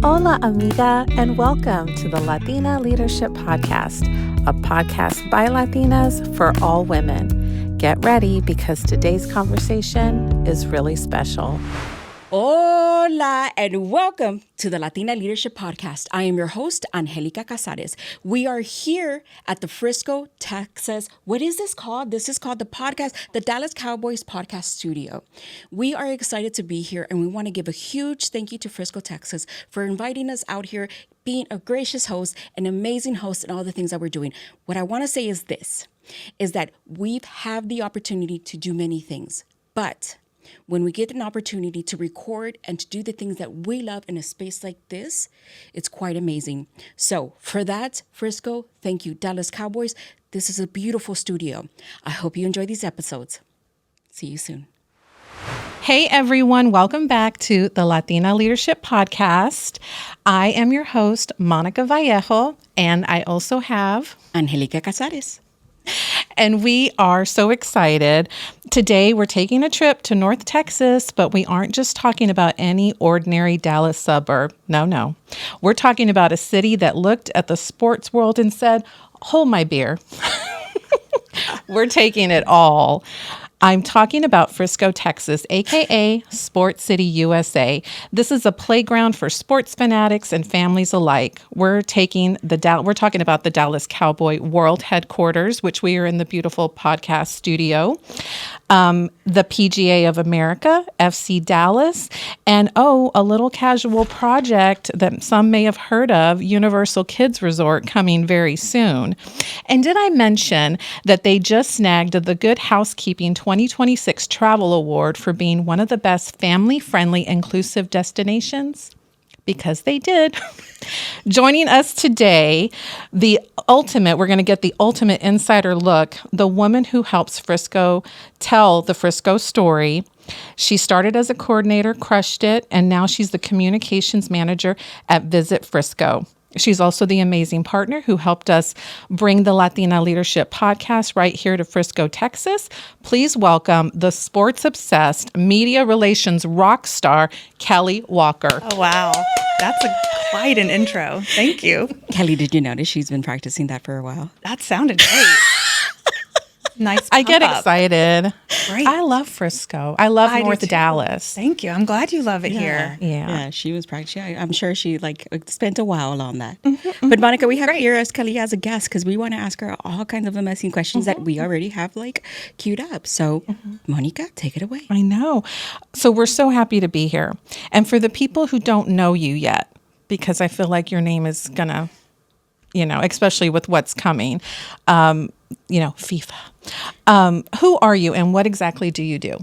Hola, amiga, and welcome to the Latina Leadership Podcast, a podcast by Latinas for all women. Get ready because today's conversation is really special. Hola, and welcome to the Latina Leadership Podcast. I am your host, Angelica Casares. We are here at the Frisco, Texas. What is this called? This is called the Dallas Cowboys Podcast Studio. We are excited to be here, and we want to give a huge thank you to Frisco, Texas for inviting us out here, being a gracious host, an amazing host, and all the things that we're doing. What I want to say is this, is that we've had the opportunity to do many things, but when we get an opportunity to record and to do the things that we love in a space like this, it's quite amazing. So for that, Frisco, thank you. Dallas Cowboys, this is a beautiful studio. I hope you enjoy these episodes. See you soon. Hey everyone, welcome back to the Latina Leadership Podcast. I am your host, Monica Vallejo, and I also have Angelica Casares. And we are so excited. Today, we're taking a trip to North Texas, but we aren't just talking about any ordinary Dallas suburb. No. We're talking about a city that looked at the sports world and said, hold my beer. We're taking it all. I'm talking about Frisco, Texas, aka Sports City, USA. This is a playground for sports fanatics and families alike. We're talking about the Dallas Cowboy World Headquarters, which we are in the beautiful podcast studio. The PGA of America, FC Dallas, and a little casual project that some may have heard of, Universal Kids Resort, coming very soon. And did I mention that they just snagged the Good Housekeeping 2026 Travel Award for being one of the best family-friendly inclusive destinations? Because they did. Joining us today, we're going to get the ultimate insider look, the woman who helps Frisco tell the Frisco story. She started as a coordinator, crushed it, and now she's the communications manager at Visit Frisco. She's also the amazing partner who helped us bring the Latina Leadership Podcast right here to Frisco, Texas. Please welcome the sports-obsessed media relations rock star, Kelly Walker. Oh, wow. That's quite an intro. Thank you. Kelly, did you notice she's been practicing that for a while? That sounded great. Nice. I get excited. Great. I love Frisco. I love North Dallas. Thank you. I'm glad you love it here. Yeah. She was practicing. I'm sure she spent a while on that. Mm-hmm. But Monica, we have here as Kelly as a guest because we want to ask her all kinds of amazing questions that we already have queued up. So Monica, take it away. I know. So we're so happy to be here. And for the people who don't know you yet, because I feel like your name is gonna, especially with what's coming, FIFA. Who are you and what exactly do you do?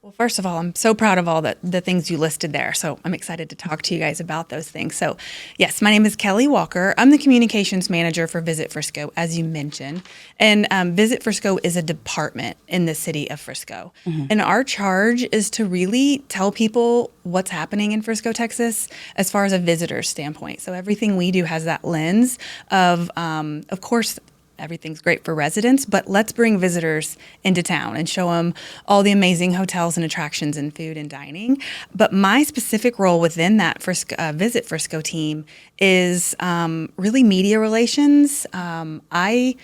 Well, first of all, I'm so proud of all the things you listed there. So I'm excited to talk to you guys about those things. So yes, my name is Kelly Walker. I'm the communications manager for Visit Frisco, as you mentioned. And Visit Frisco is a department in the city of Frisco. Mm-hmm. And our charge is to really tell people what's happening in Frisco, Texas, as far as a visitor's standpoint. So everything we do has that lens of course, everything's great for residents, but let's bring visitors into town and show them all the amazing hotels and attractions and food and dining. But my specific role within that Visit Frisco team is really media relations. I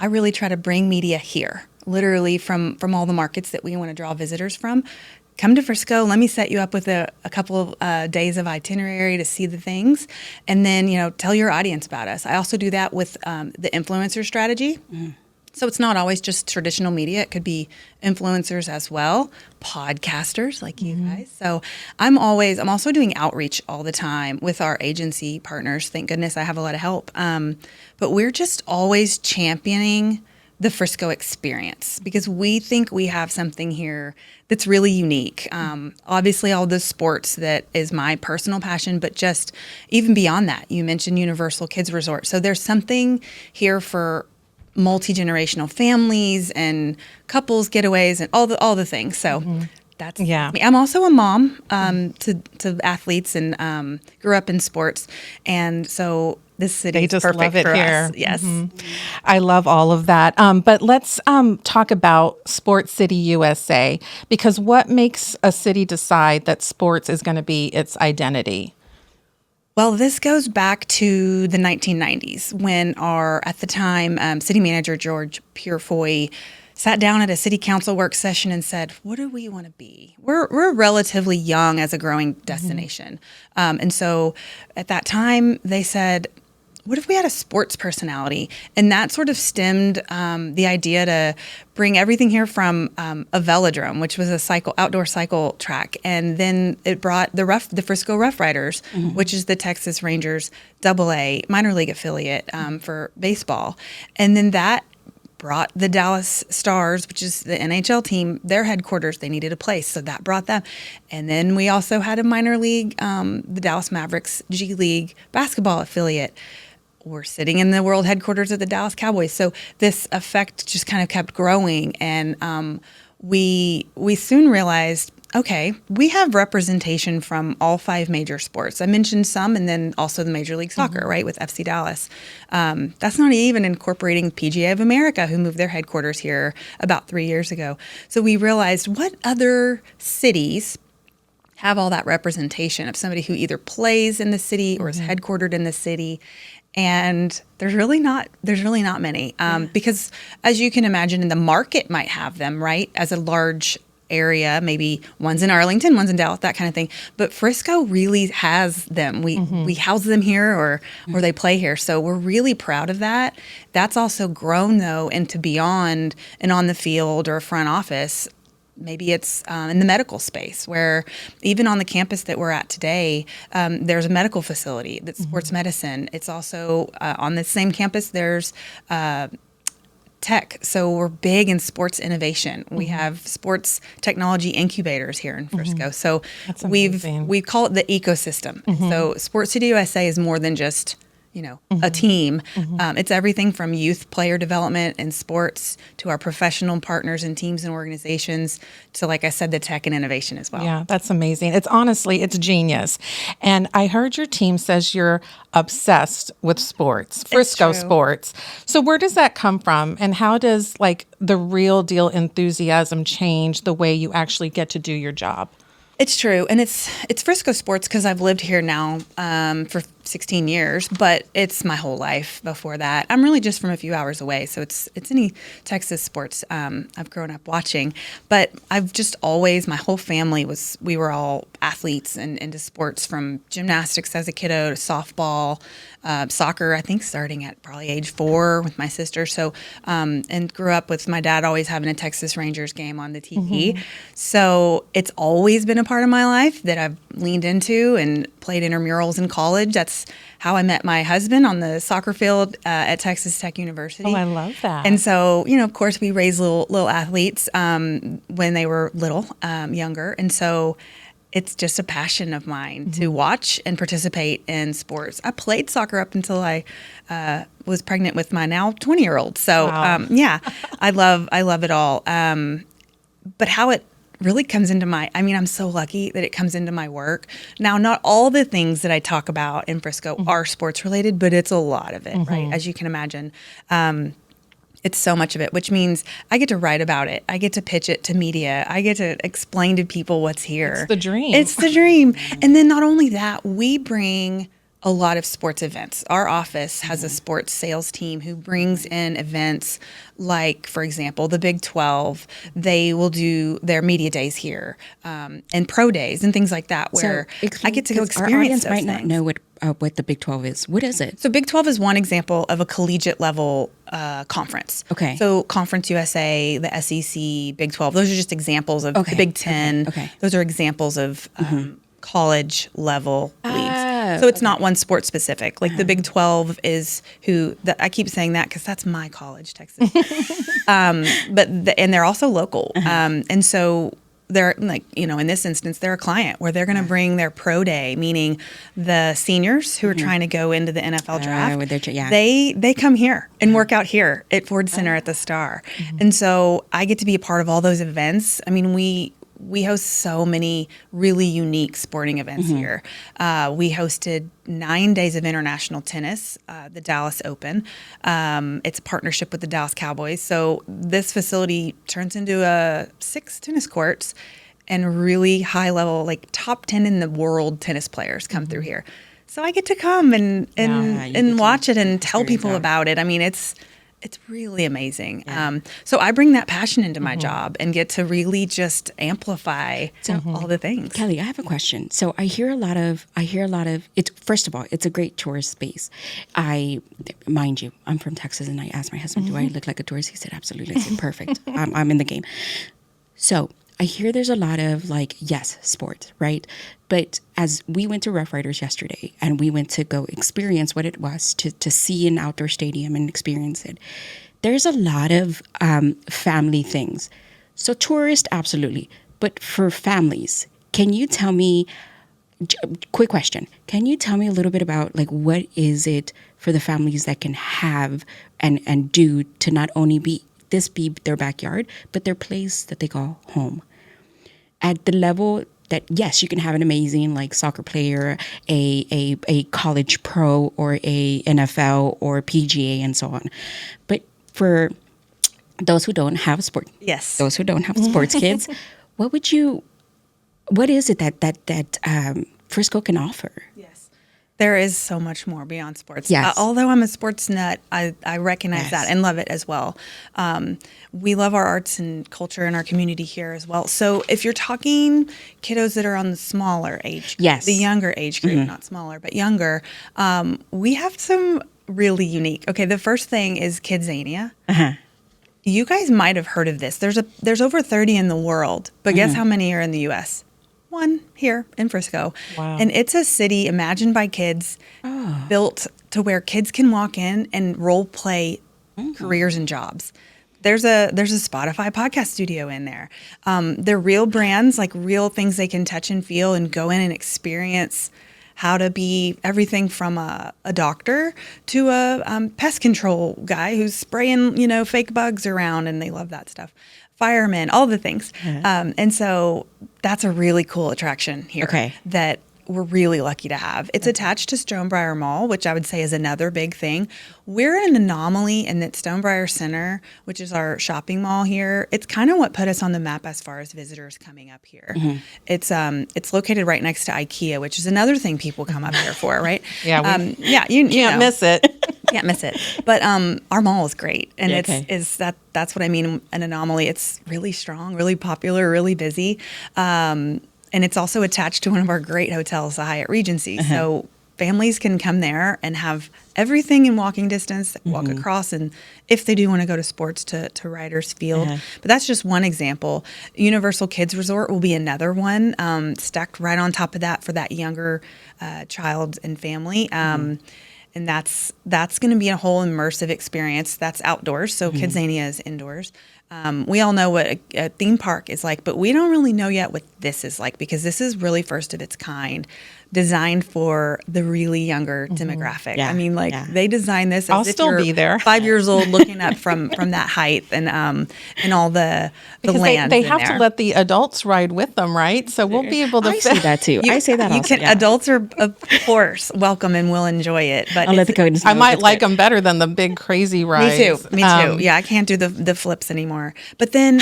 really try to bring media here, literally from all the markets that we want to draw visitors from. Come to Frisco, let me set you up with a couple of days of itinerary to see the things, and then, tell your audience about us. I also do that with the influencer strategy. Mm. So it's not always just traditional media. It could be influencers as well, podcasters like you guys. So I'm also doing outreach all the time with our agency partners. Thank goodness I have a lot of help. But we're just always championing the Frisco experience because we think we have something here that's really unique. Obviously, all the sports that is my personal passion, but just even beyond that, you mentioned Universal Kids Resort. So there's something here for multi-generational families and couples getaways and all the things. So that's me. I'm also a mom to athletes and grew up in sports, and so this city is perfect love it for here. us. Yes. Mm-hmm. I love all of that. But let's talk about Sports City USA, because what makes a city decide that sports is going to be its identity? Well, this goes back to the 1990s when our, at the time, city manager George Purefoy sat down at a city council work session and said, what do we want to be? We're relatively young as a growing destination. And so at that time, they said, what if we had a sports personality? And that sort of stemmed the idea to bring everything here from a velodrome, which was a outdoor cycle track. And then it brought the Frisco Rough Riders, which is the Texas Rangers AA minor league affiliate for baseball. And then that brought the Dallas Stars, which is the NHL team, their headquarters. They needed a place, so that brought them. And then we also had a minor league, the Dallas Mavericks G League basketball affiliate. We're sitting in the world headquarters of the Dallas Cowboys. So this effect just kind of kept growing. And we soon realized, okay, we have representation from all 5 major sports. I mentioned some, and then also the Major League Soccer, right, with FC Dallas. That's not even incorporating PGA of America, who moved their headquarters here about 3 years ago. So we realized, what other cities have all that representation of somebody who either plays in the city or is headquartered in the city? And there's really not many, because as you can imagine, the market might have them, right, as a large area. Maybe one's in Arlington, one's in Dallas, that kind of thing. But Frisco really has them. We house them here, or they play here. So we're really proud of that. That's also grown, though, into beyond and on the field or front office. Maybe it's in the medical space, where even on the campus that we're at today, there's a medical facility that supports medicine. It's also on the same campus, there's tech. So we're big in sports innovation. We have sports technology incubators here in Frisco. So we call it the ecosystem. So Sports City USA is more than just a team. It's everything from youth player development and sports to our professional partners and teams and organizations to, like I said, the tech and innovation as well. Yeah, that's amazing. It's genius. And I heard your team says you're obsessed with sports, Frisco sports. So where does that come from? And how does the real deal enthusiasm change the way you actually get to do your job? It's true. And it's Frisco sports because I've lived here now for 16 years, but it's my whole life before that. I'm really just from a few hours away, so it's any Texas sports I've grown up watching. But I've just always, my whole family we were all athletes and into sports, from gymnastics as a kiddo to softball, soccer, I think starting at probably age 4 with my sister. So, and grew up with my dad always having a Texas Rangers game on the TV. So it's always been a part of my life that I've leaned into and played intramurals in college. That's how I met my husband, on the soccer field at Texas Tech University. Oh, I love that. And so, of course, we raised little athletes when they were little, younger. And so it's just a passion of mine to watch and participate in sports. I played soccer up until I was pregnant with my now 20-year-old. So, wow. I love it all. But how it really comes into I'm so lucky that it comes into my work. Now, not all the things that I talk about in Frisco are sports related, but it's a lot of it, right? As you can imagine. It's so much of it, which means I get to write about it. I get to pitch it to media. I get to explain to people what's here. It's the dream. It's the dream. And then not only that, we bring a lot of sports events. Our office has a sports sales team who brings in events like, for example, the Big 12. They will do their media days here, and pro days and things like that, where I get to go experience our audience those might things. not know what the Big 12 is. What is it? So Big 12 is one example of a collegiate level conference. Okay. So Conference USA, the SEC, Big 12, those are just examples of the Big 10. Okay. Those are examples of college level leagues. So it's not one sport specific. Like the Big 12 is I keep saying that because that's my college, Texas. And they're also local. And so they're in this instance, they're a client where they're going to bring their pro day, meaning the seniors who are trying to go into the NFL draft. They come here and work out here at Ford Center at the Star. And so I get to be a part of all those events. I mean, we host so many really unique sporting events here. We hosted 9 days of international tennis, the Dallas Open. It's a partnership with the Dallas Cowboys. So this facility turns into 6 tennis courts, and really high level, like top 10 in the world tennis players come through here. So I get to come and you get to watch it and tell experience people that. about it. I mean, it's really amazing. So I bring that passion into my job and get to really just amplify all the things. Kelly, I have a question. So I hear a lot of it. First of all, it's a great tourist space. Mind you, I'm from Texas, and I asked my husband, "Do I look like a tourist?" He said, "Absolutely." I said, "Perfect. I'm in the game." So I hear there's a lot of yes, sports, right? But as we went to Rough Riders yesterday, and we went to go experience what it was to see an outdoor stadium and experience it, there's a lot of family things. So tourists, absolutely. But for families, can you tell me, quick question, can you tell me a little bit about what is it for the families that can have and do to not only be their backyard, but their place that they call home? At the level that, yes, you can have an amazing soccer player, a college pro, or a NFL or PGA and so on. But for those who don't have sports kids, what is it that Frisco can offer? Yes. There is so much more beyond sports. Yes. Although I'm a sports nut, I recognize Yes. that and love it as well. We love our arts and culture in our community here as well. So if you're talking kiddos that are on the smaller age, Yes. the younger age group, not smaller, but younger, we have some really unique. Okay, the first thing is Kidzania. You guys might have heard of this. There's over 30 in the world, but guess how many are in the U.S.? One here in Frisco. Wow. And it's a city imagined by kids, built to where kids can walk in and role play careers and jobs. There's a Spotify podcast studio in there. They're real brands, real things they can touch and feel and go in and experience how to be everything from a doctor to a pest control guy who's spraying, fake bugs around, and they love that stuff. Firemen, all the things. And so that's a really cool attraction here that we're really lucky to have. It's attached to Stonebriar Mall, which I would say is another big thing. We're an anomaly in that Stonebriar Center, which is our shopping mall here, it's kind of what put us on the map as far as visitors coming up here. It's located right next to IKEA, which is another thing people come up here for, right? Yeah, you can't miss it. Can't miss it. But our mall is great, and Okay. that's what I mean, an anomaly. It's really strong, really popular, really busy, and it's also attached to one of our great hotels, the Hyatt Regency. So families can come there and have everything in walking distance, walk across, and if they do want to go to sports, to Riders Field. But that's just one example. Universal Kids Resort will be another one, stacked right on top of that for that younger child and family. And that's going to be a whole immersive experience. That's outdoors, so Kidzania is indoors. We all know what a theme park is like, but we don't really know yet what this is like, because this is really first of its kind, designed for the really younger demographic. Yeah. I mean, they designed this as I'll if still you're be there. 5 years old looking up from that height and all the Because land. they in have to there. let the adults ride with them, right? So we'll be able to I say that too. I say that also. Adults are, of course, welcome and will enjoy it. But I'll let the coaches I might like them better than the big crazy rides. Me too. Yeah, I can't do the flips anymore. But then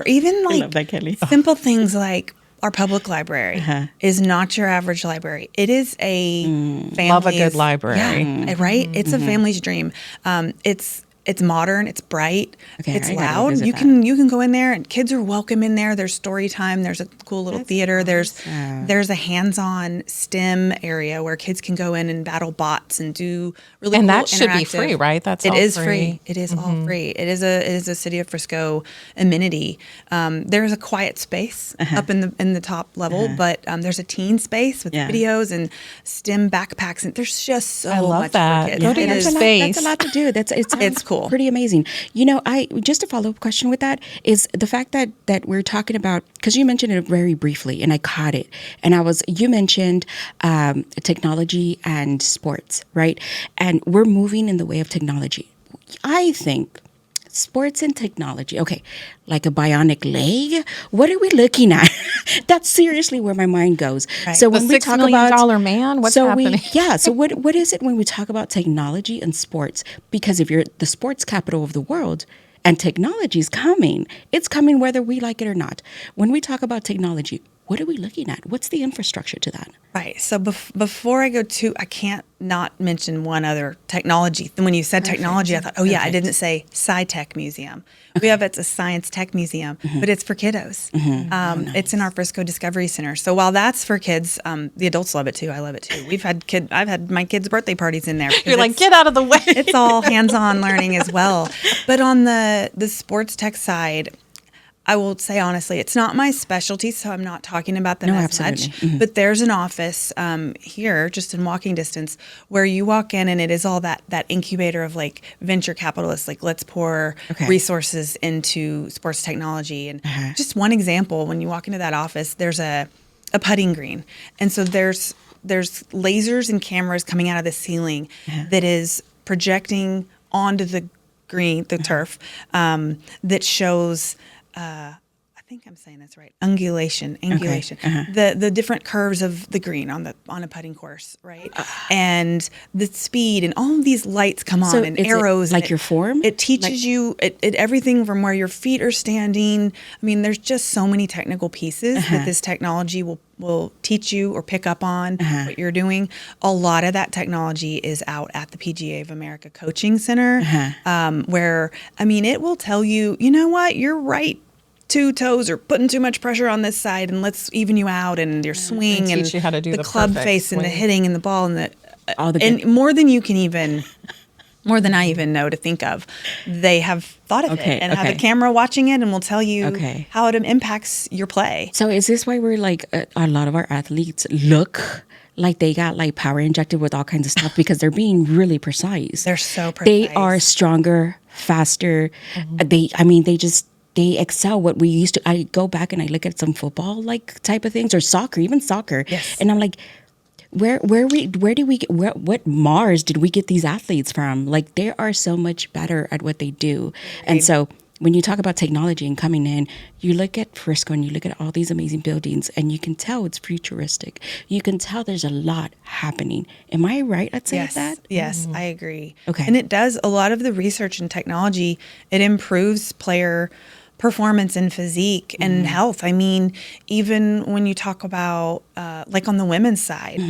even love that, Kelly. simple things like our public library is not your average library. It is a family's, Love a good library. yeah, right? It's a family's dream. It's modern. It's bright. Okay, It's I gotta loud. visit You that. can go in there, and kids are welcome in there. There's story time. There's a cool little theater. There's a hands-on STEM area where kids can go in and battle bots and do really And cool that should be interactive- free, right? That's It all is free. free. It is all free. It is a City of Frisco amenity. There's a quiet space up in the top level, but there's a teen space with videos and STEM backpacks, and there's just so I love much that. for kids. Go to It your is- space. That's a lot to do. It's cool. pretty amazing. I just a follow up question with that is the fact that we're talking about, because you mentioned it very briefly and I caught it, and you mentioned technology and sports, right? And we're moving in the way of technology. I think sports and technology. Okay, like a bionic leg. What are we looking at? That's seriously where my mind goes. Right. So The when we $6 talk million about man, what's so happening? So what is it when we talk about technology and sports? Because if you're the sports capital of the world and technology is coming, it's coming whether we like it or not. When we talk about technology, what are we looking at? What's the infrastructure to that? Right. So before I go to, I can't not mention one other technology. When you said technology, I thought, oh yeah, I didn't say Sci-Tech Museum. We have, it's a science tech museum, but it's for kiddos. It's in our Frisco Discovery Center. So while that's for kids, the adults love it too. I love it too. I've had my kids' birthday parties in there. You're like, get out of the way. It's all hands-on learning as well. But on the sports tech side, I will say honestly, it's not my specialty, so I'm not talking about them as much. But there's an office here, just in walking distance, where you walk in and it is all that incubator of like venture capitalists, like let's pour resources into sports technology. And just one example, when you walk into that office, there's a putting green, and so there's lasers and cameras coming out of the ceiling that is projecting onto the green, the turf, that shows. I think I'm saying that's right. Angulation. The different curves of the green on a putting course, right? And the speed and all of these lights come on and arrows. Like your form? It teaches you everything from where your feet are standing. I mean, there's just so many technical pieces that this technology will teach you or pick up on what you're doing. A lot of that technology is out at the PGA of America Coaching Center, where, I mean, it will tell you, you know what, you're right. 2 toes are putting too much pressure on this side, and let's even you out, and your swing and you how to do the club face swing. and the hitting and the ball and and more than I even know to think of. They have thought of it and have a camera watching it and will tell you how it impacts your play. So is this why we're like a lot of our athletes look like they got like power injected with all kinds of stuff because they're being really precise. They're so precise. They are stronger, faster. They excel what we used to. I go back and I look at some football like type of things or soccer, even soccer. Yes. And I'm like, what Mars did we get these athletes from? Like they are so much better at what they do. And so when you talk about technology and coming in, you look at Frisco and you look at all these amazing buildings and you can tell it's futuristic. You can tell there's a lot happening. Am I right at saying that? Yes, I agree. Okay. And it does, a lot of the research and technology, it improves player performance and physique and health. I mean, even when you talk about like on the women's side,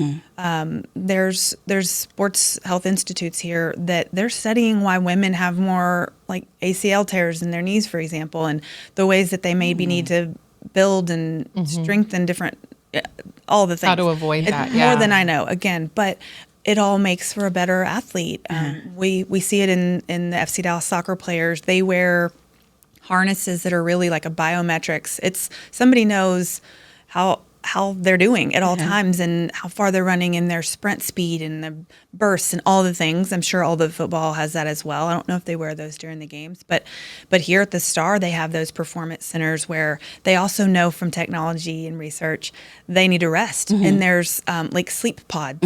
there's sports health institutes here that they're studying why women have more like ACL tears in their knees, for example, and the ways that they maybe need to build and strengthen different, all the things. How to avoid that, more than I know, again, but it all makes for a better athlete. We see it in the FC Dallas soccer players. They wear harnesses that are really like a biometrics. It's somebody knows how they're doing at all times and how far they're running and their sprint speed and the bursts and all the things. I'm sure all the football has that as well. I don't know if they wear those during the games, but here at the Star, they have those performance centers where they also know from technology and research they need to rest. And there's like sleep pods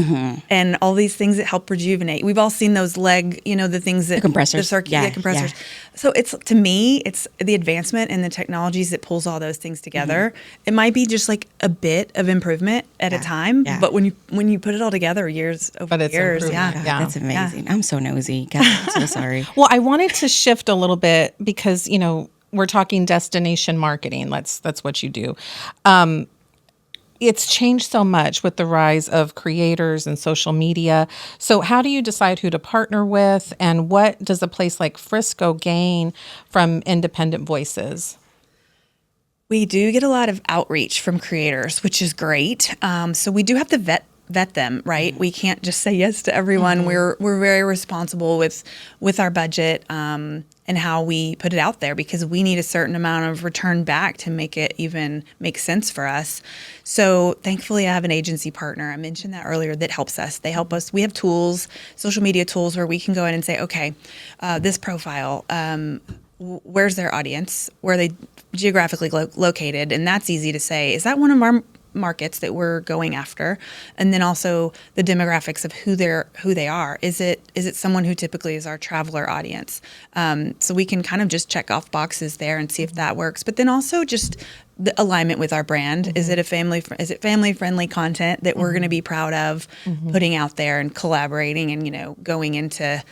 and all these things that help rejuvenate. We've all seen those leg, the things that the compressors, the compressors. So it's, to me, it's the advancement and the technologies that pulls all those things together. It might be just like a bit of improvement at a time, but when you put it all together, years over years, that's amazing. I'm so nosy. God, I'm so sorry. Well, I wanted to shift a little bit because we're talking destination marketing. That's what you do. It's changed so much with the rise of creators and social media. So how do you decide who to partner with, and what does a place like Frisco gain from independent voices? We do get a lot of outreach from creators, which is great. So we do have to vet them, right? We can't just say yes to everyone. We're very responsible with our budget and how we put it out there, because we need a certain amount of return back to make it even make sense for us. So thankfully, I have an agency partner. I mentioned that earlier, that helps us. They help us. We have tools, social media tools, where we can go in and say, okay, this profile, where's their audience? Where are they geographically located? And that's easy to say. Is that one of our markets that we're going after? And then also the demographics of who they are. Is it someone who typically is our traveler audience? So we can kind of just check off boxes there and see if that works. But then also just the alignment with our brand. Is it family friendly content that we're going to be proud of putting out there and collaborating and, going into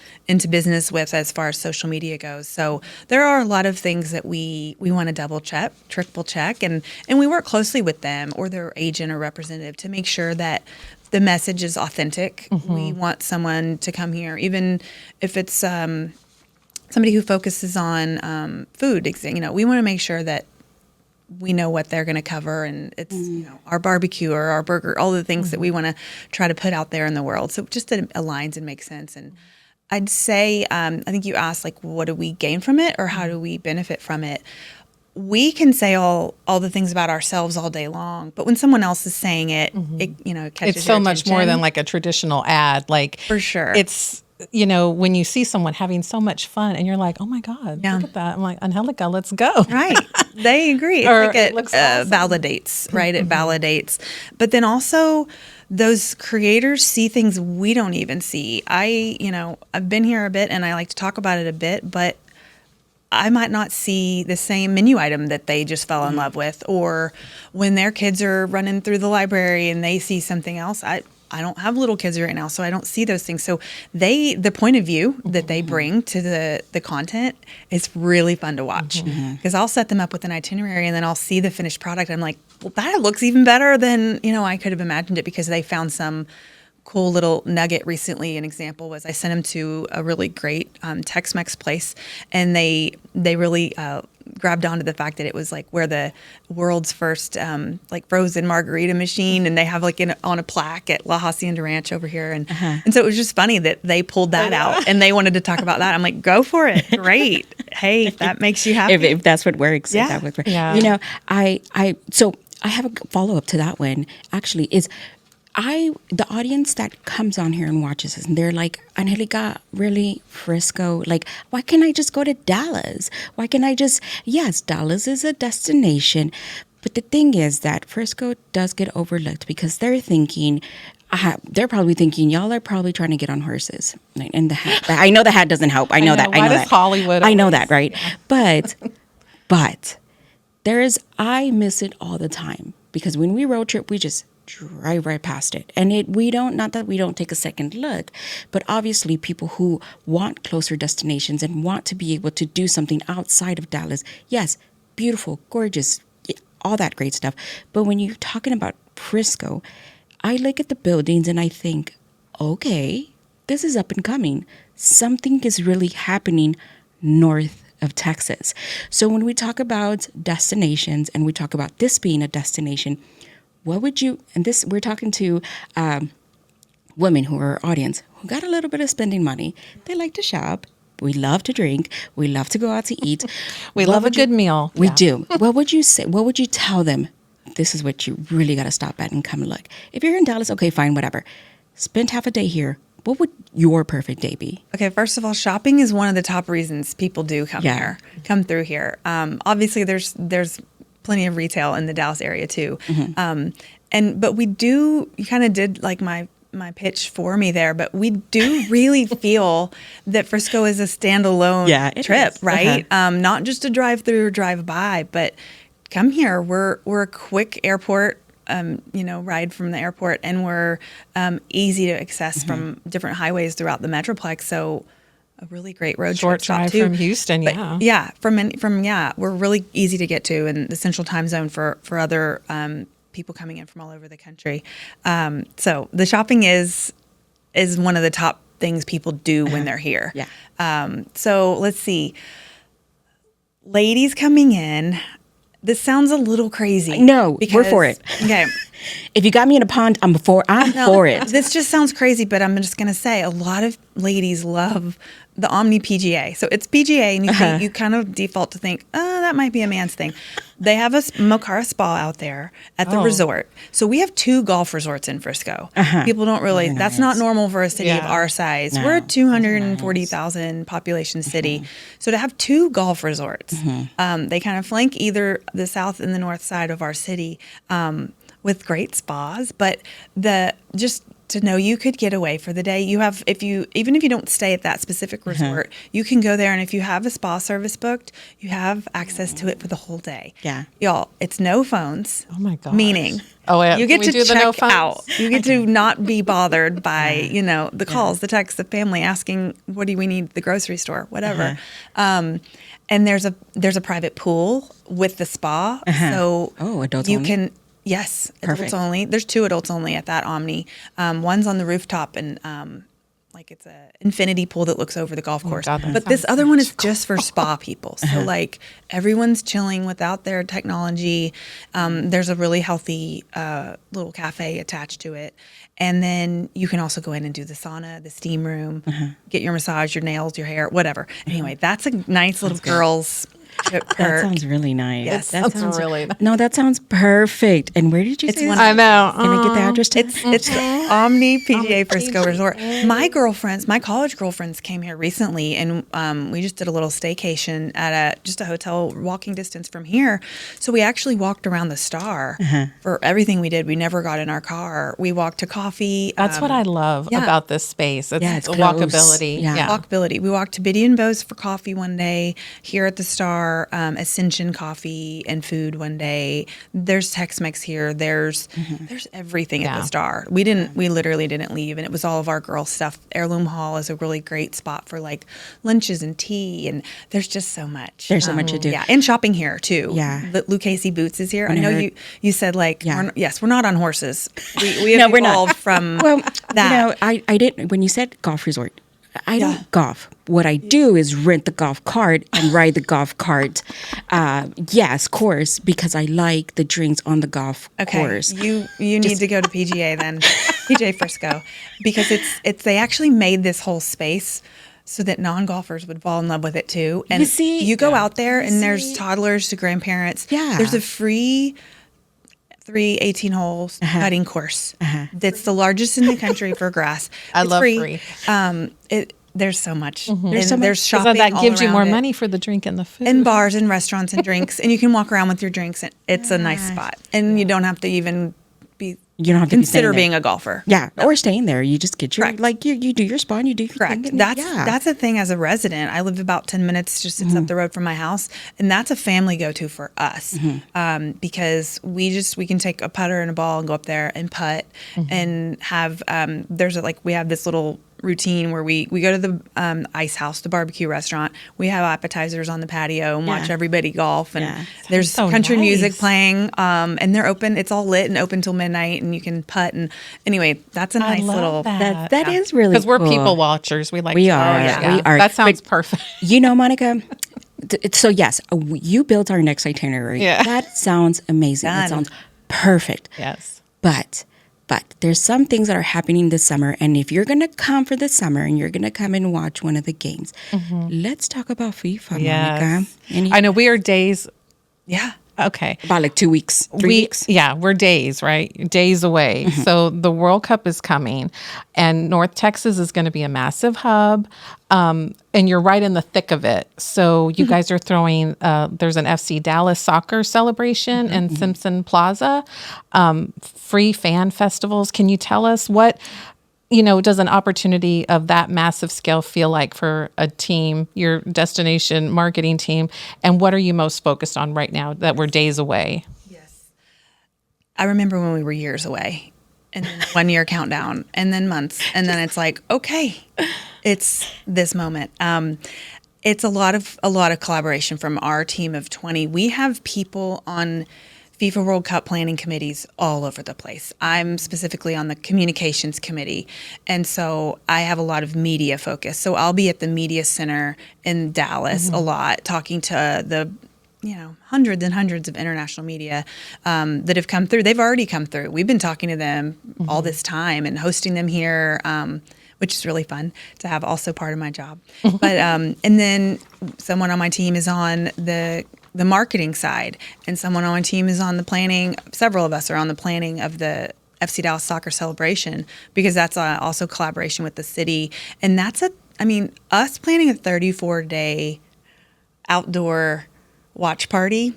business with as far as social media goes. So there are a lot of things that we want to double check, triple check, and we work closely with them or their agent or representative to make sure that the message is authentic. We want someone to come here, even if it's somebody who focuses on food. We want to make sure that we know what they're going to cover, and it's our barbecue or our burger, all the things that we want to try to put out there in the world. So just that it aligns and makes sense. And I'd say, I think you asked, like, what do we gain from it or how do we benefit from it? We can say all the things about ourselves all day long, but when someone else is saying it, it catches It's so your much more attention. than like a traditional ad. Like, For sure. It's, when you see someone having so much fun and you're like, oh my God, look at that. I'm like, Angelica, let's go. Right. They agree. It's Or like it looks awesome. validates, right? It validates. But then also those creators see things we don't even see. I've been here a bit and I like to talk about it a bit, but I might not see the same menu item that they just fell in love with, or when their kids are running through the library and they see something else. I don't have little kids right now, so I don't see those things. So the point of view that they bring to the content is really fun to watch, because I'll set them up with an itinerary and then I'll see the finished product. I'm like, well, that looks even better than, I could have imagined it, because they found some cool little nugget recently. An example was I sent them to a really great Tex-Mex place, and they really grabbed onto the fact that it was like where the world's first like frozen margarita machine, and they have like on a plaque at La Hacienda Ranch over here, and so it was just funny that they pulled that out and they wanted to talk about that. I'm like, go for it, great. Hey, if that makes you happy, if that's what works. Yeah. If that works. Yeah. So I have a follow up to that one. Actually, is the audience that comes on here and watches us, and they're like, Angelica, really, Frisco? Like, why can't I just go to Dallas? Why can't I just, yes, Dallas is a destination. But the thing is that Frisco does get overlooked because they're thinking, they're probably thinking, y'all are probably trying to get on horses. And the hat, I know the hat doesn't help. I know that. Why does Hollywood I know always- that, right? But I miss it all the time, because when we road trip, we just drive right past it. And not that we don't take a second look, but obviously people who want closer destinations and want to be able to do something outside of Dallas, yes, beautiful, gorgeous, all that great stuff. But when you're talking about Frisco, I look at the buildings and I think, okay, this is up and coming. Something is really happening north of Texas. So when we talk about destinations and we talk about this being a destination, what would you, and this, we're talking to women who are our audience, who got a little bit of spending money. They like to shop. We love to drink. We love to go out to eat. We love a good meal. We Yeah. do. What would you say? What would you tell them? This is what you really got to stop at and come look. If you're in Dallas, okay, fine, whatever. Spend half a day here. What would your perfect day be? Okay, first of all, shopping is one of the top reasons people do come through here. Obviously, there's plenty of retail in the Dallas area too. But we do, you kind of did like my pitch for me there, but we do really feel that Frisco is a standalone trip, is. right? Not just a drive through or drive by, but come here. We're a quick airport ride from the airport, and we're easy to access from different highways throughout the Metroplex. So a really great road Short trip stop drive too. from Houston, But yeah. we're really easy to get to in the Central Time Zone for other people coming in from all over the country. So the shopping is one of the top things people do when they're here. Yeah. So let's see. Ladies coming in. This sounds a little crazy. No, we're for it. Okay. If you got me in a pond, I'm for it. This just sounds crazy, but I'm just going to say a lot of ladies love the Omni PGA. So it's PGA, and you kind of default to think, that might be a man's thing. They have a Mocara Spa out there at the resort. So we have 2 golf resorts in Frisco. People don't really, that's not normal for a city of our size. No, We're a 240,000 population city. So to have 2 golf resorts, they kind of flank either the south and the north side of our city, with great spas, but to know you could get away for the day. You have, even if you don't stay at that specific resort, you can go there, and if you have a spa service booked, you have access to it for the whole day. Yeah. Y'all, it's no phones. Oh my gosh. Meaning, yeah. you get Can we to do the no check phones? out. You get to not be bothered by, the calls, the texts, the family asking, what do we need, the grocery store, whatever. And there's a private pool with the spa. So adults you only? can, yes, Perfect. adults only. There's 2 adults only at that Omni. One's on the rooftop, and like it's a infinity pool that looks over the golf course. God, that but this sounds other one is just for spa people. So like everyone's chilling without their technology. There's a really healthy little cafe attached to it. And then you can also go in and do the sauna, the steam room, get your massage, your nails, your hair, whatever. Anyway, that's a nice little girls trip That perk. sounds really nice. Yes. That That's really nice. No, that sounds perfect. And where did you say one- this? I know. Can I get the address to It's the Omni PGA Frisco Resort. My college girlfriends came here recently, and we just did a little staycation at just a hotel walking distance from here. So we actually walked around the Star for everything we did. We never got in our car. We walked to coffee. That's what I love about this space. It's close. walkability. Yeah. Walkability. We walked to Biddy and Bo's for coffee one day. Here at the Star, Ascension coffee and food one day. There's Tex-Mex here. There's everything at the Star. We literally didn't leave, and it was all of our girl stuff. Heirloom Hall is a really great spot for like lunches and tea, and there's just so much. There's so much to do. Yeah, and shopping here too. Yeah. Lucchese Boots is here. I When I know heard- you said like Yeah. we're not on horses. We have No, we're not. evolved from Well, that. I didn't. When you said golf resort, I Yeah. don't golf. What I do is rent the golf cart and ride the golf cart. Yes, course, because I like the drinks on the golf course. You need to go to PGA then, PGA Frisco, because it's they actually made this whole space so that non-golfers would fall in love with it too. And You see? you go out there and there's see? toddlers to grandparents. Yeah. There's a free 18 holes putting course. That's the largest in the country for grass. I It's love free. free. There's so much. There's And so much. there's So shopping that all gives you around more it. money for the drink and the food. And bars and restaurants and drinks, and you can walk around with your drinks. And it's a nice spot, and you don't have to even be. You don't have to be staying consider there. being a golfer. Yeah, or staying there. You just get your Correct. like you do your spa and you do your Correct. thing, and That's a thing as a resident. I live about 10 minutes just up the road from my house, and that's a family go-to for us because we can take a putter and a ball and go up there and putt and have we have this little routine where we go to the Ice House, the barbecue restaurant. We have appetizers on the patio and watch Yeah. everybody golf, and Yeah. there's so country music nice. playing, and they're open. It's all lit and open till midnight, and you can putt. And anyway, that's a I nice love little. that. that is really because we're cool. people watchers. We like. We to are. watch. Yeah. We are. That sounds But- perfect. You know, Monica. So yes, you built our next itinerary. Yeah. That sounds amazing. That Done. sounds perfect. Yes. But there's some things that are happening this summer, and if you're going to come for the summer and you're going to come and watch one of the games, let's talk about FIFA, Monica. Yes. And I know we are days. Yeah. Okay. about like 2 weeks, 3 weeks. Yeah, we're days, right? Days away. So the World Cup is coming, and North Texas is going to be a massive hub. And you're right in the thick of it. So you guys are throwing, there's an FC Dallas soccer celebration in Simpson Plaza, free fan festivals. Can you tell us what, does an opportunity of that massive scale feel like for a team, your destination marketing team? And what are you most focused on right now that we're days away? I remember when we were years away, and then 1 year countdown, and then months, and then it's like, okay, it's this moment. It's a lot of collaboration from our team of 20. We have people on FIFA World Cup planning committees all over the place. I'm specifically on the communications committee, and so I have a lot of media focus. So I'll be at the media center in Dallas a lot, talking to the hundreds and hundreds of international media that have come through. They've already come through. We've been talking to them all this time and hosting them here, which is really fun to have, also part of my job. But and then someone on my team is on the marketing side, and someone on my team is on the planning. Several of us are on the planning of the FC Dallas soccer celebration, because that's also collaboration with the city. And that's us planning a 34-day outdoor watch party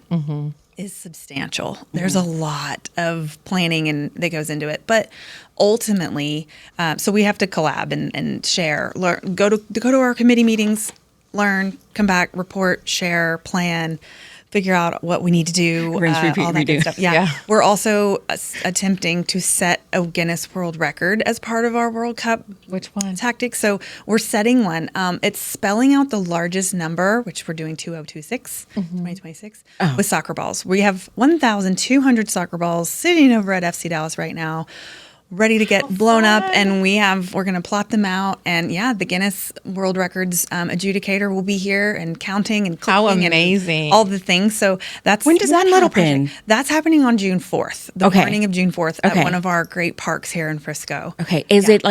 is substantial. There's a lot of planning and that goes into it, but ultimately, so we have to collab and share. Go to our committee meetings, learn, come back, report, share, plan, figure out what we need to do, Rinse, repeat, all that good redo. stuff. Yeah. We're also attempting to set a Guinness World Record as part of our World Cup Which one? tactics. So we're setting one. It's spelling out the largest number, which we're doing 2026, 2026, with soccer balls. We have 1,200 soccer balls sitting over at FC Dallas right now, ready to get blown up, and we're going to plot them out. And the Guinness World Records adjudicator will be here and counting and How clicking amazing. and all the things. So that's When does that one little happen? project. That's happening on June 4th, the Okay. morning of June 4th at Okay. one of our great parks here in Frisco. Okay, is it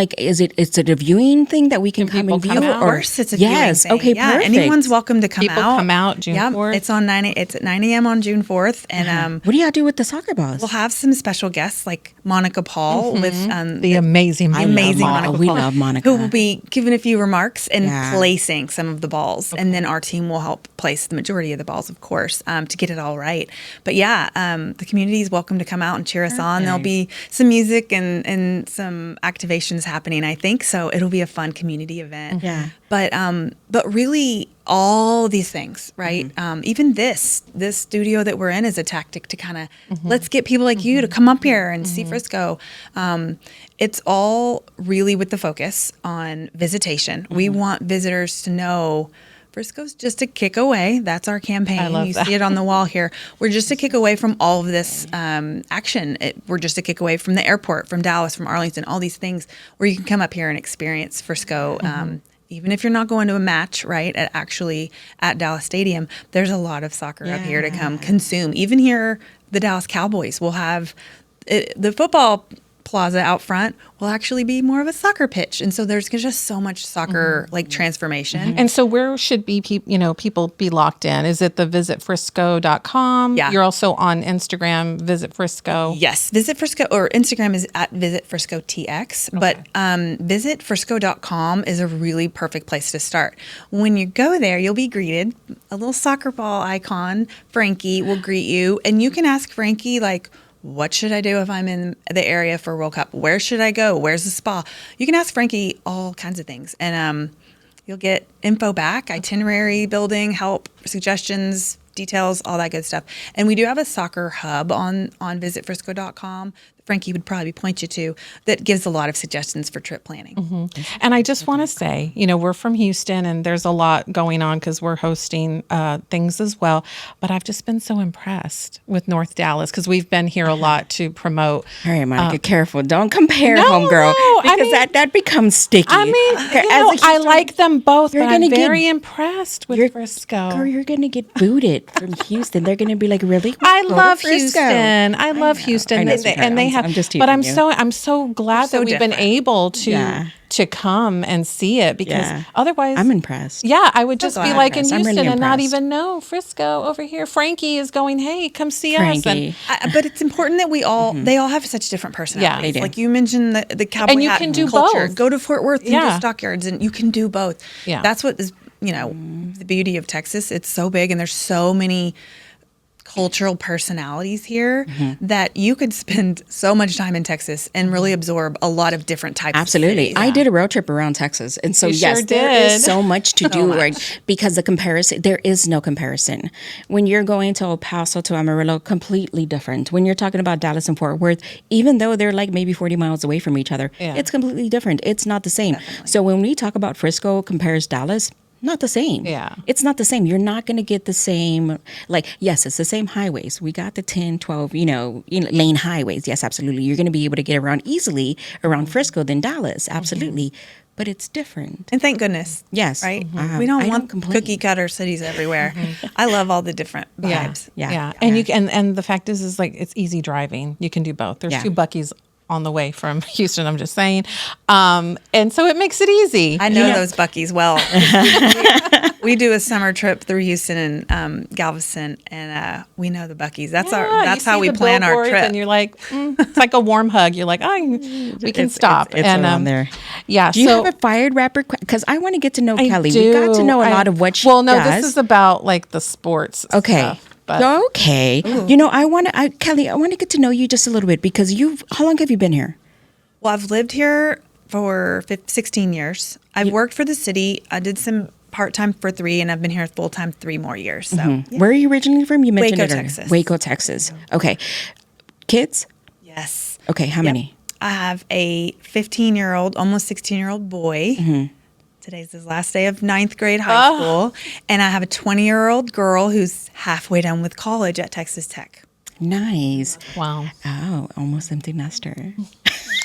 a viewing thing that we can come and view? come out? Of course, it's a viewing yes. thing. Okay, yeah, perfect. anyone's welcome to come People out. come out June 4th? It's on 9. It's at 9 a.m. on June 4th, and What do y'all do with the soccer balls? we'll have some special guests like Monica Paul with The amazing, I amazing love Monica We Paul, love Monica. who will be giving a few remarks and Yeah. placing some of the balls, and then our team will help place the majority of the balls, of course, to get it all right. But the community is welcome to come out and cheer us on. There'll be some music and some activations happening, I think, so it'll be a fun community event. Yeah. But really, all these things, right? Even this studio that we're in is a tactic to kind of let's get people like you to come up here and see Frisco. It's all really with the focus on visitation. We want visitors to know Frisco's just a kick away. That's our campaign. I love You that. see it on the wall here. We're just a kick away from all of this action. We're just a kick away from the airport, from Dallas, from Arlington, all these things where you can come up here and experience Frisco. Even if you're not going to a match, right, at Dallas Stadium, there's a lot of soccer up here to come consume. Even here, the Dallas Cowboys will have the football plaza out front will actually be more of a soccer pitch. And so there's just so much soccer transformation. And so where should people be locked in? Is it the visitfrisco.com? Yeah. You're also on Instagram, Visit Frisco. Yes, Visit Frisco, or Instagram is at Visit Frisco TX, but visitfrisco.com is a really perfect place to start. When you go there, you'll be greeted. A little soccer ball icon, Frankie, will greet you, and you can ask Frankie, what should I do if I'm in the area for World Cup? Where should I go? Where's the spa? You can ask Frankie all kinds of things, and you'll get info back, itinerary building, help, suggestions, details, all that good stuff. And we do have a soccer hub on visitfrisco.com. Frankie would probably point you to that gives a lot of suggestions for trip planning. And I just want to say, we're from Houston and there's a lot going on because we're hosting things as well. But I've just been so impressed with North Dallas because we've been here a lot to promote. All right, Monica, careful. Don't compare, No, homegirl, no, because that becomes sticky. I like them both, You're but I'm gonna get- very impressed with Frisco. Girl, you're going to get booted from Houston. They're going to be like, really? I Go to love Frisco. Houston. I love Houston. I know, They- sweetheart. and they have, I'm just but I'm teasing you. so glad so that we've been different. able to Yeah. to come and see it because Yeah. otherwise I'm impressed. Yeah, I would just be glad. like in Impressed. I'm Houston really and not impressed. even know Frisco over here. Frankie is going, hey, come see us. Frankie. And But it's important that they all have such different personalities. They do. Like you mentioned the cowboy And you hat can do culture. both. Go to Fort Worth and Yeah. do stockyards, and you can do both. Yeah. That's what is, the beauty of Texas. It's so big and there's so many cultural personalities here that you could spend so much time in Texas and really absorb a lot of different types Absolutely. of cities. I did a road trip around Texas. And so, You yes, sure there did. is so much to do, right? Because there is no comparison. When you're going to El Paso to Amarillo, completely different. When you're talking about Dallas and Fort Worth, even though they're like maybe 40 miles away from each other, Yeah. it's completely different. It's not the same. So when we talk about Frisco compares Dallas, not the same. Yeah. It's not the same. You're not going to get the same, yes, it's the same highways. We got the 10, 12, lane highways. Yes, absolutely. You're going to be able to get around easily around Frisco than Dallas. Absolutely. But it's different. And thank goodness. Yes. Right? Mhm. We don't I want don't complain. cookie cutter cities everywhere. I love all the different vibes. Yeah. And you can, and the fact is like it's easy driving. You can do both. There's Yeah. 2 Buc-ee's on the way from Houston, I'm just saying. And so it makes it easy. I know those Buc-ee's well. we do a summer trip through Houston and Galveston, and we know the Buc-ee's. That's You how see we the plan our billboards trip. And you're like, it's like a warm hug. You're like, we can stop. It's and around there. Yeah. Do you so have a fired rapper? Because I want to get to know I Kelly. do. We got to know a lot of what she Well, no, does. this is about like the sports Okay. stuff. But Okay. You know, Kelly, I want to get to know you just a little bit because how long have you been here? Well, I've lived here for 16 years. I've worked for the city. I did some part-time for 3, and I've been here full-time 3 more years. So, yeah. Where are you originally from? You mentioned Waco, it earlier. Texas. Waco, Texas. Okay. Kids? Yes. Okay. How many? I have a 15-year-old, almost 16-year-old boy. Today's his last day of 9th grade high school. And I have a 20-year-old girl who's halfway done with college at Texas Tech. Nice. wow. Oh, almost empty nester.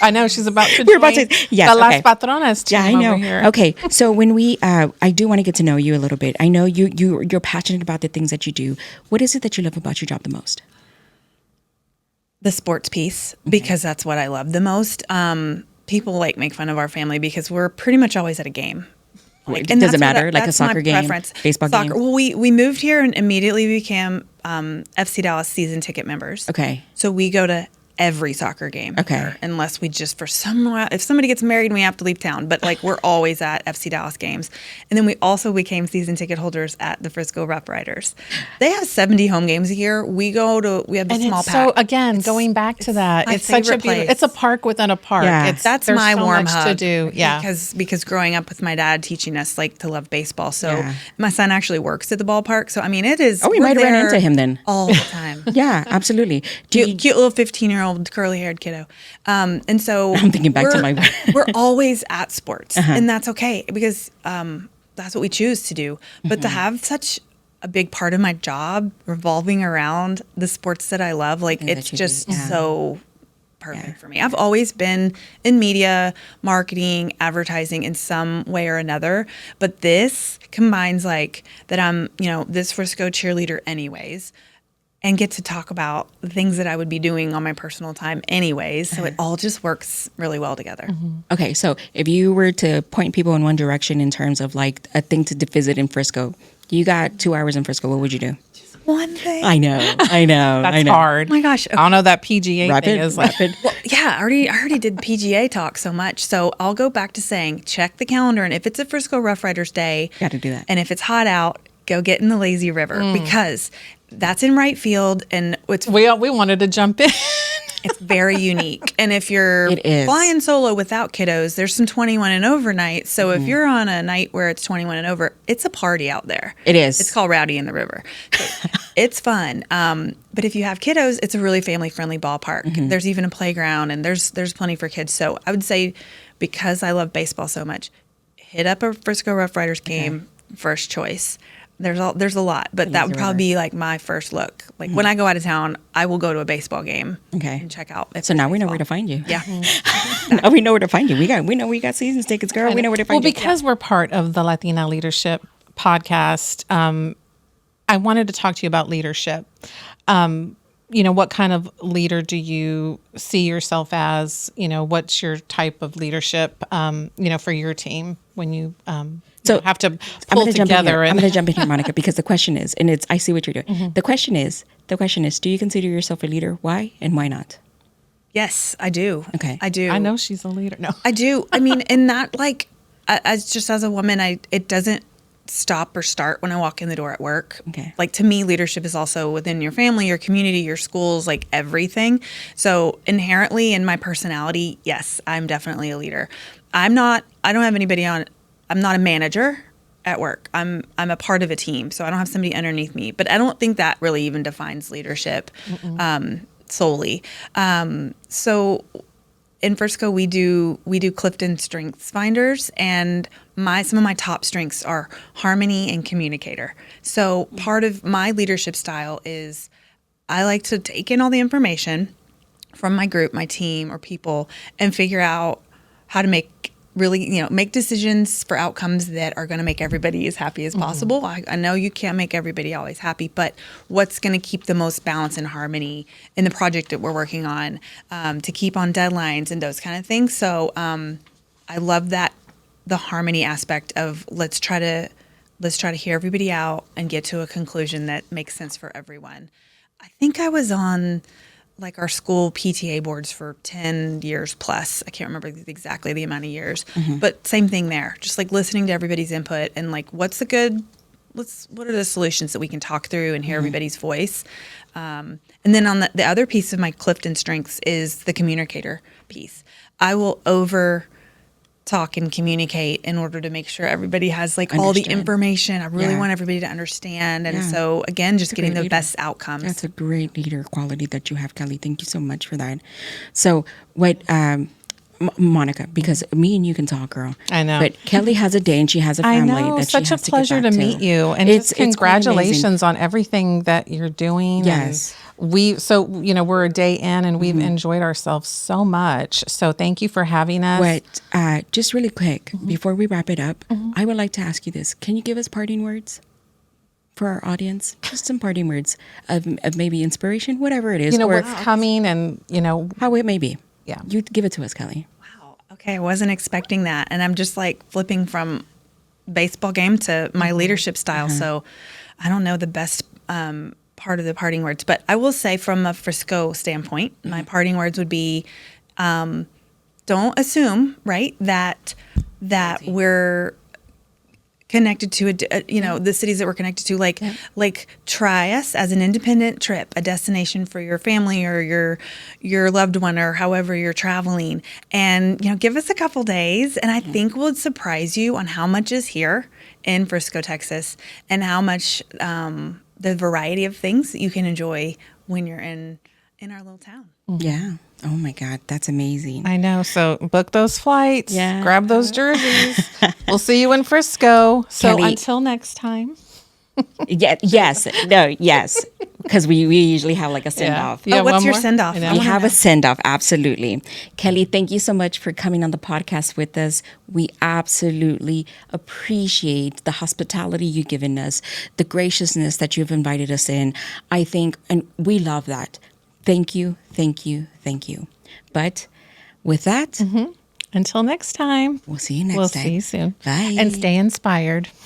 I know she's about to We're about join to- yes, the Las okay. Patronas team Yeah, I know. over here. Okay, so when I do want to get to know you a little bit. I know you're passionate about the things that you do. What is it that you love about your job the most? The sports piece, because that's what I love the most. People make fun of our family because we're pretty much always at a game. It And doesn't that's matter, like a that's my soccer game, preference. baseball Soccer. game? Well, we moved here and immediately became FC Dallas season ticket members. Okay. So we go to every soccer game. Okay. here, unless we just if somebody gets married and we have to leave town, but we're always at FC Dallas games. And then we also became season ticket holders at the Frisco Rough Riders. They have 70 home games a year. We have the And small it's pack. so again, going back to that, my it's such a favorite beautiful. place. It's a park within a park. Yeah. That's there's my so warm much hug to do. Yeah, because growing up with my dad teaching us to love baseball. So Yeah. my son actually works at the ballpark. So I mean, it is. Oh, we we're might have run there into him then. all the time. Yeah, absolutely. Do you, Cute little 15-year-old curly-haired kiddo. And so I'm thinking back to we're- my- we're always at sports, and that's okay because that's what we choose to do. But to have such a big part of my job revolving around the sports that I love, it's that you do, just yeah. so perfect for me. I've always been in media, marketing, advertising in some way or another, but this combines that I'm, this Frisco cheerleader anyways, and get to talk about the things that I would be doing on my personal time anyways. So it all just works really well together. Okay, so if you were to point people in one direction in terms of a thing to visit in Frisco, you got 2 hours in Frisco, what would you do? One thing. I know. that's hard. Oh my gosh. I don't know that PGA Rapid, thing is rapid. Well, yeah, I already did PGA talk so much. So I'll go back to saying, check the calendar. And if it's a Frisco Rough Riders Day, Got to do that. and if it's hot out, go get in the lazy river because that's in right field. And we wanted to jump in. it's very unique. And if you're It is. flying solo without kiddos, there's some 21 and over nights. So if you're on a night where it's 21 and over, it's a party out there. It is. It's called Rowdy in the River. So it's fun. But if you have kiddos, it's a really family-friendly ballpark. There's even a playground, and there's plenty for kids. So I would say, because I love baseball so much, hit up a Frisco Rough Riders game, first choice. There's a lot, but that would probably be my first look. When I go out of town, I will go to a baseball game. Okay. And check out. So now we know where to find you. Yeah. Now we know where to find you. We know we got seasons tickets, girl. We know where to find Well, you. because we're part of the Latina Leadership Podcast, I wanted to talk to you about leadership. What kind of leader do you see yourself as? What's your type of leadership, for your team when you So have to I'm pull going to jump in together? here. I'm going to jump in here, Monica, because the question is, and I see what you're doing. The question is, do you consider yourself a leader? Why and why not? Yes, I do. Okay. I do. I know she's a leader. No, I do. I mean, and that as a woman, it doesn't stop or start when I walk in the door at work. Okay. To me, leadership is also within your family, your community, your schools, everything. So inherently in my personality, yes, I'm definitely a leader. I don't have anybody I'm not a manager at work. I'm a part of a team, so I don't have somebody underneath me. But I don't think that really even defines leadership solely. So in Frisco, we do Clifton Strengths Finders, and some of my top strengths are harmony and communicator. So part of my leadership style is I like to take in all the information from my group, my team, or people, and figure out how to make decisions for outcomes that are going to make everybody as happy as possible. I know you can't make everybody always happy, but what's going to keep the most balance and harmony in the project that we're working on, to keep on deadlines and those kind of things. So I love the harmony aspect of let's try to hear everybody out and get to a conclusion that makes sense for everyone. I think I was on our school PTA boards for 10 years plus. I can't remember exactly the amount of years, but same thing there. Just listening to everybody's input and what's a good what are the solutions that we can talk through and hear everybody's voice. And then on the other piece of my Clifton strengths is the communicator piece. I will over talk and communicate in order to make sure everybody has like all the information. I really want everybody to understand. And so again, just getting the best outcomes. That's a great leader quality that you have, Kelly. Thank you so much for that. So what, Monica, because me and you can talk, girl. I know. But Kelly has a day and she has a family. I know. That Such she a has pleasure to meet you. And It's just congratulations quite on everything that you're doing. Yes. And we're a day in and we've enjoyed ourselves so much. So thank you for having us. Just really quick, before we wrap it up, I would like to ask you this. Can you give us parting words for our audience? Just some parting words of maybe inspiration, whatever it is. Or what's coming and, how it may be. Yeah. You give it to us, Kelly. Wow. Okay. I wasn't expecting that. And I'm just like flipping from baseball game to my leadership style. So I don't know the best part of the parting words, but I will say from a Frisco standpoint, my parting words would be, don't assume, right, that we're connected to the cities that we're connected to, like try us as an independent trip, a destination for your family or your loved one or however you're traveling, and give us a couple days, and I think we'll surprise you on how much is here in Frisco, Texas, and how much the variety of things that you can enjoy when you're in our little town. Yeah. Oh my God, that's amazing. I know. So book those flights. Yeah. Grab those jerseys. We'll see you in Frisco. So Kelly, until next time. Yes. Because we usually have like a send-off. Yeah, what's one your more? send-off? I know. We have a send-off, absolutely. Kelly, thank you so much for coming on the podcast with us. We absolutely appreciate the hospitality you've given us, the graciousness that you've invited us in. I think, and we love that. Thank you. But with that, Until next time. we'll see you next We'll time. see you soon. Bye. And stay inspired.